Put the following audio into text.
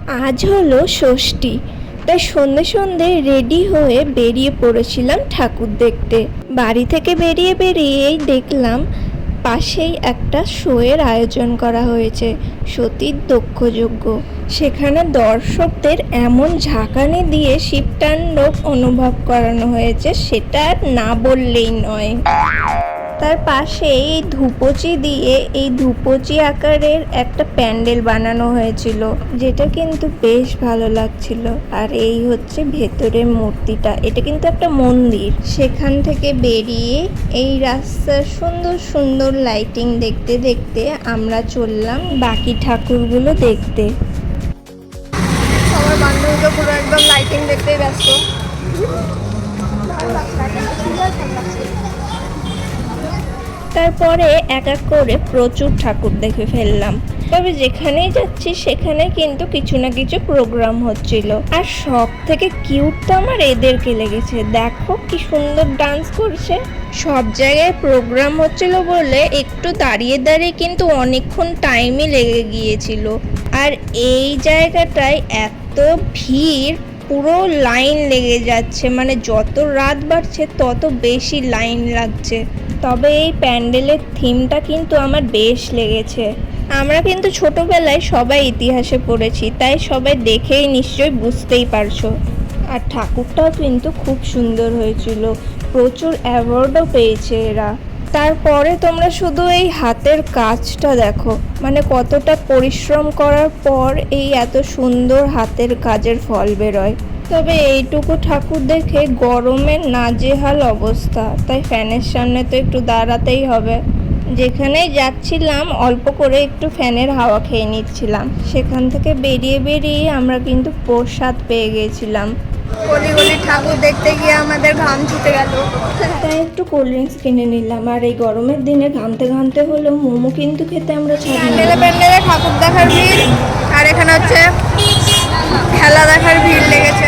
আজ হলো ষষ্ঠী, তাই সন্ধে সন্ধে রেডি হয়ে বেরিয়ে পড়েছিলাম ঠাকুর দেখতে। বাড়ি থেকে বেরিয়েই দেখলাম পাশেই একটা শোয়ের আয়োজন করা হয়েছে, সতীর দক্ষযজ্ঞ। সেখানে দর্শকদের এমন ঝাঁকানি দিয়ে শিবতাণ্ডব অনুভব করানো হয়েছে, সেটা আর না বললেই নয়। তার পাশে এই ধুপোচি আকারের একটা প্যান্ডেল বানানো হয়েছিল, যেটা কিন্তু বেশ ভালো লাগছিল। আর এই হচ্ছে ভেতরের মূর্তিটা, এটা কিন্তু একটা মন্দির। সেখান থেকে বেরিয়ে এই রাস্তার সুন্দর সুন্দর লাইটিং দেখতে দেখতে আমরা চললাম বাকি ঠাকুরগুলো দেখতে। সবার বান্ধবীকে পুরো একদম লাইটিং দেখতেই ব্যস্ত। তারপরে এক এক করে প্রচুর ঠাকুর দেখে ফেললাম। তবে যেখানেই যাচ্ছি সেখানে কিন্তু কিছু না কিছু প্রোগ্রাম হচ্ছিল। আর সব থেকে কিউট তো আমার এদেরকে লেগেছে, দেখো কি সুন্দর ডান্স করছে। সব জায়গায় প্রোগ্রাম হচ্ছিল বলে একটু দাঁড়িয়ে দাঁড়িয়ে কিন্তু অনেকক্ষণ টাইমই লেগে গিয়েছিল। আর এই জায়গাটায় এত ভিড়, পুরো লাইন লেগে যাচ্ছে, মানে যত রাত বাড়ছে তত বেশি লাইন লাগছে। তবে এই প্যান্ডেলের থিমটা কিন্তু আমার বেশ লেগেছে। আমরা কিন্তু ছোটবেলায় সবাই ইতিহাসে পড়েছি, তাই সবাই দেখেই নিশ্চয়ই বুঝতেই পারছো। আর ঠাকুরটাও কিন্তু খুব সুন্দর হয়েছিল, প্রচুর অ্যাওয়ার্ডও পেয়েছে এরা। তারপরে তোমরা শুধু এই হাতের কাজটা দেখো, মানে কতটা পরিশ্রম করার পর এই এত সুন্দর হাতের কাজের ফল বেরোয়। তবে এইটুকু ঠাকুর দেখে গরমের নাজেহাল অবস্থা, তাই ফ্যানের সামনে তো একটু দাঁড়াতেই হবে। যেখানেই যাচ্ছিলাম অল্প করে একটু ফ্যানের হাওয়া খেয়ে নিচ্ছিলাম। সেখান থেকে বেরিয়ে আমরা কিন্তু প্রসাদ পেয়ে গেছিলাম। গলি গলি ঠাকুর দেখতে গিয়ে আমাদের ঘাম ছুটে গেল, তাই একটু কোল্ড ড্রিঙ্কস কিনে নিলাম। আর এই গরমের দিনে ঘামতে হলেও মোমো কিন্তু খেতে আমরা ছাড়ি না। প্যান্ডেলে ঠাকুর দেখার ভিড়, আর এখানে হচ্ছে খেলা দেখার ভিড় লেগেছে।